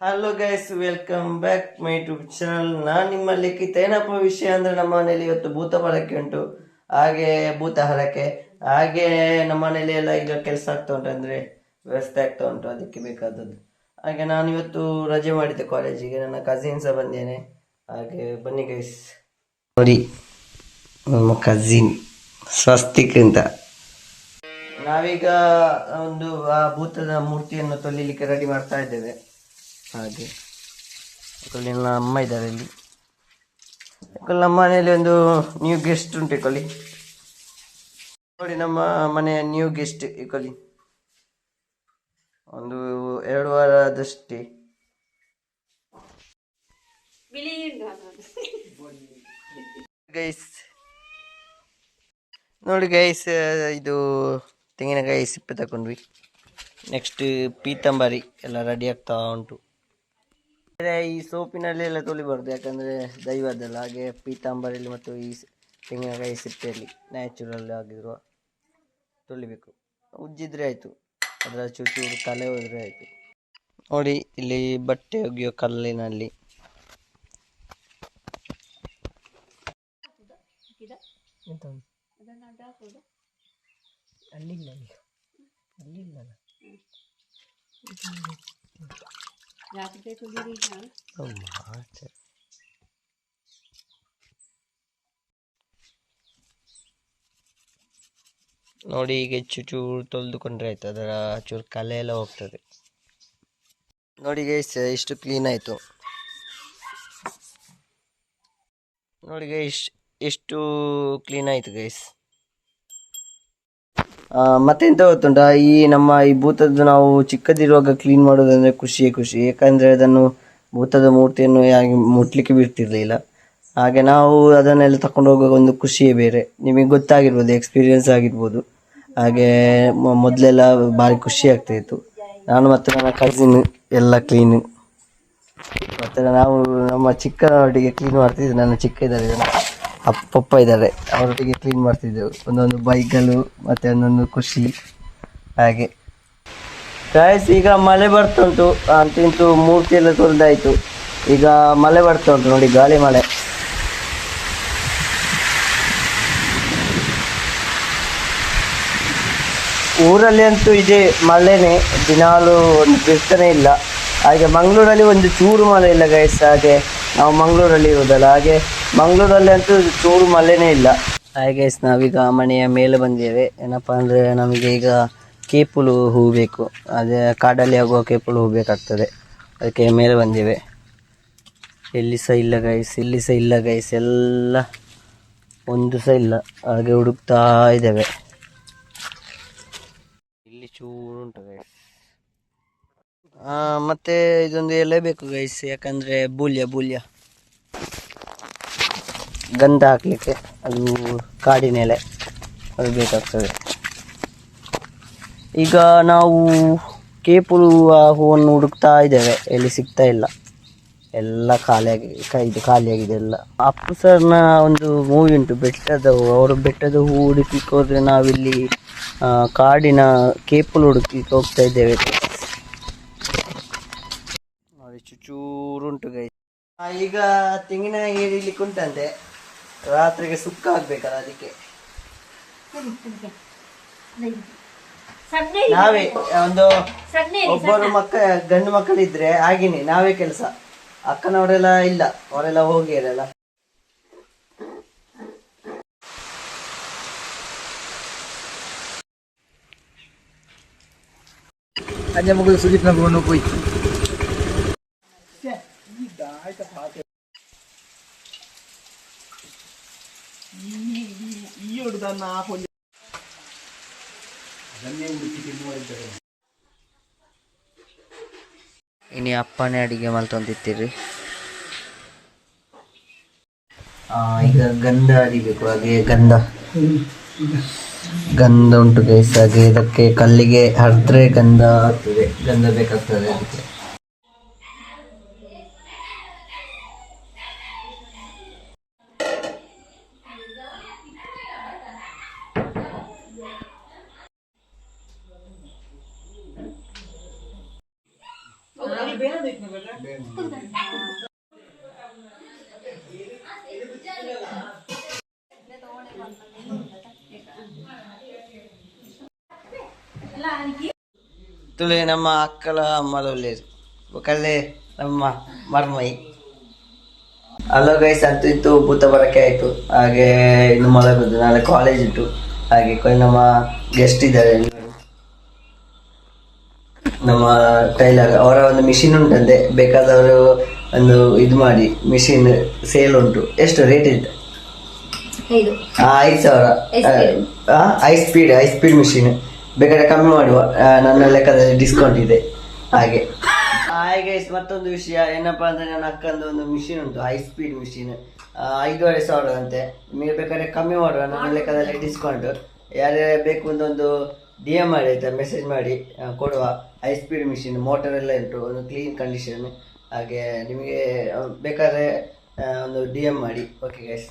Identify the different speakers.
Speaker 1: Hello guys, welcome back my YouTube channel. ನಾನು ನಿಮ್ಮ ಲಿಖಿತ. ಏನಪ್ಪ ವಿಷಯ ಅಂದ್ರೆ, ನಮ್ಮ ಮನೇಲಿ ಇವತ್ತು ಭೂತ ಬಳಕೆ ಉಂಟು, ಹಾಗೆ ಭೂತ ಹರಕೆ, ಹಾಗೆ ನಮ್ಮ ಮನೇಲಿ ಎಲ್ಲ ಈಗ ಕೆಲಸ ಆಗ್ತಾ ಉಂಟು, ಅಂದ್ರೆ ವ್ಯವಸ್ಥೆ ಆಗ್ತಾ ಉಂಟು, ಅದಕ್ಕೆ ಬೇಕಾದದ್ದು. ಹಾಗೆ ನಾನು ಇವತ್ತು ರಜೆ ಮಾಡಿದ್ದೆ ಕಾಲೇಜಿಗೆ, ನನ್ನ ಕಸಿನ್ ಸಹ ಬಂದೇನೆ. ಹಾಗೆ ಬನ್ನಿ ಗೈಸ್, ನೋಡಿ ನಮ್ಮ ಕಸಿನ್ ಸ್ವಸ್ತಿಕ್ ಅಂತ. ನಾವೀಗ ಒಂದು ಆ ಭೂತದ ಮೂರ್ತಿಯನ್ನು ತೊಳಿಲಿಕ್ಕೆ ರೆಡಿ ಮಾಡ್ತಾ ಇದ್ದೇವೆ. ಹಾಗೆ ನನ್ನ ಅಮ್ಮ ಇದ್ದಾರೆ ಇಲ್ಲಿ. ನಮ್ಮ ಮನೆಯಲ್ಲಿ ಒಂದು ನ್ಯೂ ಗೆಸ್ಟ್ ಉಂಟು ಇಕೊಳ್ಳಿ. ನೋಡಿ, ನಮ್ಮ ಮನೆಯ ನ್ಯೂ ಗೆಸ್ಟ್ ಇಕೊಳ್ಳಿ. ಒಂದು 2 ವಾರದಷ್ಟೇ. ಗೈಸ್ ನೋಡಿ ಗೈಸ್, ಇದು ತೆಂಗಿನಕಾಯಿ ಸಿಪ್ಪೆ ತಗೊಂಡ್ವಿ. ನೆಕ್ಸ್ಟ್ ಪೀತಂಬರಿ ಎಲ್ಲ ರೆಡಿ ಆಗ್ತಾ ಉಂಟು. ಈ ಸೋಪಿನಲ್ಲಿ ಎಲ್ಲ ತೊಳಿಬಾರ್ದು, ಯಾಕಂದರೆ ದೈವದ್ದಲ್ಲ. ಹಾಗೆ ಪೀತಾಂಬರಿಯಲ್ಲಿ ಮತ್ತು ಈ ತೆಂಗಿನಕಾಯಿ ಸಿಪ್ಪೆಯಲ್ಲಿ ನ್ಯಾಚುರಲ್ ಆಗಿರುವ ತೊಳಿಬೇಕು. ಉಜ್ಜಿದ್ರೆ ಆಯಿತು, ಅದರ ಚೂರು ಕಲೆ ಹೋದರೆ ಆಯಿತು. ನೋಡಿ, ಇಲ್ಲಿ ಬಟ್ಟೆ ಒಗೆಯೋ ಕಲ್ಲಿನಲ್ಲಿ ನೋಡಿ, ಈಗ ಚೂರು ತೊಳೆದುಕೊಂಡ್ರೆ ಆಯ್ತು, ಅದರ ಚೂರು ಕಲೆ ಎಲ್ಲ ಹೋಗ್ತದೆ. ನೋಡಿ ಗೈಸ್, ಇಷ್ಟು ಕ್ಲೀನ್ ಆಯಿತು. ನೋಡಿ ಗೈಸ್, ಎಷ್ಟು ಕ್ಲೀನ್ ಆಯಿತು ಗೈಸ್. ಮತ್ತೆಂತ ಗೊತ್ತುಂಟ, ಈ ಭೂತದ್ದು ನಾವು ಚಿಕ್ಕದಿರುವಾಗ ಕ್ಲೀನ್ ಮಾಡೋದಂದ್ರೆ ಖುಷಿ. ಯಾಕಂದರೆ ಅದನ್ನು ಭೂತದ ಮೂರ್ತಿಯನ್ನು ಯಾಕೆ ಮುಟ್ಲಿಕ್ಕೆ ಬಿಡ್ತಿರ್ಲಿಲ್ಲ. ಹಾಗೆ ನಾವು ಅದನ್ನೆಲ್ಲ ತಗೊಂಡು ಹೋಗುವಾಗ ಒಂದು ಖುಷಿಯೇ ಬೇರೆ. ನಿಮಗೆ ಗೊತ್ತಾಗಿರ್ಬೋದು, ಎಕ್ಸ್ಪೀರಿಯನ್ಸ್ ಆಗಿರ್ಬೋದು. ಹಾಗೆ ಮೊದಲೆಲ್ಲ ಭಾರಿ ಖುಷಿ ಆಗ್ತಾಯಿತ್ತು. ನಾನು ಮತ್ತು ನನ್ನ ಕಸಿನ್ ಎಲ್ಲ ಕ್ಲೀನು, ಮತ್ತು ನಾವು ನಮ್ಮ ಚಿಕ್ಕನೊಟ್ಟಿಗೆ ಕ್ಲೀನ್ ಮಾಡ್ತಿದ್ದೆ. ನನ್ನ ಚಿಕ್ಕ ಇದ್ದಾರೆ, ಪಪ್ಪ ಇದ್ದಾರೆ, ಅವರೊಟ್ಟಿಗೆ ಕ್ಲೀನ್ ಮಾಡ್ತಿದ್ದೆವು. ಒಂದೊಂದು ಬೈಕ್ಗಳು ಮತ್ತು ಒಂದೊಂದು ಖುಷಿ. ಹಾಗೆ ಗಾಯ್ಸ್, ಈಗ ಮಳೆ ಬರ್ತಾ ಉಂಟು. ಅಂತೂ ಮೂರ್ತಿ ಎಲ್ಲ ತೊಳೆದಾಯಿತು. ಈಗ ಮಳೆ ಬರ್ತಾ ಉಂಟು ನೋಡಿ, ಗಾಳಿ ಮಳೆ. ಊರಲ್ಲಿ ಅಂತೂ ಇದೆ ಮಳೆನೇ, ದಿನಾಲು ಒಂದು ಬಿಡ್ತಾನೆ ಇಲ್ಲ. ಹಾಗೆ ಮಂಗಳೂರಲ್ಲಿ ಒಂದು ಚೂರು ಮಳೆ ಇಲ್ಲ ಗೈಸ್. ಹಾಗೆ ನಾವು ಮಂಗಳೂರಲ್ಲಿ ಇರೋದಲ್ಲ, ಹಾಗೆ ಮಂಗಳೂರಲ್ಲಿ ಅಂತೂ ಚೂರು ಮಳೆನೇ ಇಲ್ಲ. ಹಾಗೆ ಗೈಸ್, ನಾವೀಗ ಮನೆಯ ಮೇಲೆ ಬಂದೇವೆ. ಏನಪ್ಪ ಅಂದರೆ, ನಮಗೆ ಈಗ ಕೇಪುಲು ಹೂ ಬೇಕು. ಅದೇ ಕಾಡಲ್ಲಿ ಆಗುವ ಕೇಪುಲು ಹೂ ಬೇಕಾಗ್ತದೆ, ಅದಕ್ಕೆ ಮೇಲೆ ಬಂದೇವೆ. ಎಲ್ಲಿ ಸಹ ಇಲ್ಲ ಗೈಸ್, ಎಲ್ಲ ಒಂದು ಸಹ ಇಲ್ಲ. ಹಾಗೆ ಹುಡುಕ್ತಾ ಇದ್ದೇವೆ. ಇಲ್ಲಿ ಚೂರು ಉಂಟು ಗೈಸ್. ಮತ್ತೆ ಇದೊಂದು ಎಲೆ ಬೇಕು ಗೈಸ್, ಯಾಕಂದರೆ ಬೂಲ್ಯ ಗಂಧ ಹಾಕ್ಲಿಕ್ಕೆ, ಅದು ಕಾಡಿನ ಎಲೆ, ಅದು ಬೇಕಾಗ್ತದೆ. ಈಗ ನಾವು ಕೇಪುಲು ಹೂವನ್ನು ಹುಡುಕ್ತಾ ಇದ್ದೇವೆ, ಎಲ್ಲಿ ಸಿಗ್ತಾ ಇಲ್ಲ, ಎಲ್ಲ ಖಾಲಿಯಾಗಿದೆ ಎಲ್ಲ. ಅಪ್ಪು ಸರ್ನ ಒಂದು ಮೂವಿ ಉಂಟು, ಬೆಟ್ಟದ ಹೂ. ಅವರು ಬೆಟ್ಟದ ಹೂ ಹುಡುಕ್ಲಿಕ್ಕೆ ಹೋದರೆ, ನಾವಿಲ್ಲಿ ಕಾಡಿನ ಕೇಪುಲು ಹುಡುಕ್ಲಿಕ್ಕೆ ಹೋಗ್ತಾ ಇದ್ದೇವೆ. ನೋಡಿ, ಚೂರುಂಟು ಗೈ. ಈಗ ತೆಂಗಿನ ಹಿಡಿಲಿಕ್ಕೆ ಉಂಟಂತೆ, ರಾತ್ರಿಗೆ ಸುಕ್ಕ ಆಗ್ಬೇಕಲ್ಲ, ಅದಕ್ಕೆ ನಾವೇ ಒಬ್ಬರು ಗಂಡು ಮಕ್ಕಳಿದ್ರೆ ಹಾಗೇನೆ ನಾವೇ ಕೆಲಸ. ಅಕ್ಕನವರೆಲ್ಲ ಇಲ್ಲ, ಅವರೆಲ್ಲ ಹೋಗಿರಲ್ಲ.
Speaker 2: aja mungkin sulit na buno po ito.
Speaker 1: ಇನ್ನು ಅಪ್ಪನೇ ಅಡಿಗೆ ಮಾಡ್ತಂತಿರ್ತೀರಿ. ಈಗ ಗಂಧ ಅಡಿಬೇಕು. ಹಾಗೆ ಗಂಧ ಉಂಟು ಗೈಸ್. ಹಾಗೆ ಇದಕ್ಕೆ ಕಲ್ಲಿಗೆ ಹರಿದ್ರೆ ಗಂಧ ಆಗ್ತದೆ, ಗಂಧ ಬೇಕಾಗ್ತದೆ ಅದಕ್ಕೆ. ತುಳಿ ನಮ್ಮ ಅಕ್ಕಲ ಅಮ್ಮಲ ಒಳ್ಳೇದು ಒಕ್ಕಲ್ಲೇ ನಮ್ಮ ಮರ್ಮೈ. ಅಲ್ಲೋ ಗೈಸ್, ಅಂತೂ ಇತ್ತು ಭೂತ ಬರಕ್ಕೆ ಆಯ್ತು. ಹಾಗೆ ಇನ್ನು ಮಲಗುದು, ನಾಳೆ ಕಾಲೇಜ್ ಇತ್ತು. ಹಾಗೆ ನಮ್ಮ ಗೆಸ್ಟ್ ಇದ್ದಾರೆ, ನಮ್ಮ ಟೈಲರ್ ಅವರ ಒಂದು ಮಿಷಿನ್ ಉಂಟಂತೆ. ಬೇಕಾದವರು ಒಂದು ಇದು ಮಾಡಿ, ಮಿಷಿನ್ ಸೇಲ್ ಉಂಟು. ಎಷ್ಟು ರೇಟ್ ಇದೆ? 5,000. I speed machine. ಬೇಕಾದ್ರೆ ಕಮ್ಮಿ ಮಾಡುವ, ನನ್ನ ಲೆಕ್ಕದಲ್ಲಿ ಡಿಸ್ಕೌಂಟ್ ಇದೆ. ಹಾಗೆ ಮತ್ತೊಂದು ವಿಷಯ ಏನಪ್ಪಾ ಅಂದ್ರೆ, ನನ್ನ ಅಕ್ಕಂದು ಒಂದು ಮಿಷಿನ್ ಉಂಟು, ಹೈ ಸ್ಪೀಡ್ ಮಿಷಿನ್. 5,500 ಅಂತೆ. ನಿಮಗೆ ಬೇಕಾದ್ರೆ ಕಮ್ಮಿ ಮಾಡುವ, ನನ್ನ ಲೆಕ್ಕದಲ್ಲಿ ಡಿಸ್ಕೌಂಟ್. ಯಾರ್ಯಾರು ಬೇಕು ಅಂತ ಒಂದು DM ಮಾಡಿ ಆಯ್ತಾ, ಮೆಸೇಜ್ ಮಾಡಿ ಕೊಡುವ. ಹೈ ಸ್ಪೀಡ್ ಮಿಷಿನ್, ಮೋಟರ್ ಎಲ್ಲ ಉಂಟು, ಒಂದು ಕ್ಲೀನ್ ಕಂಡೀಷನ್. ಹಾಗೆ ನಿಮಗೆ ಬೇಕಾದ್ರೆ ಒಂದು DM ಮಾಡಿ. Okay guys.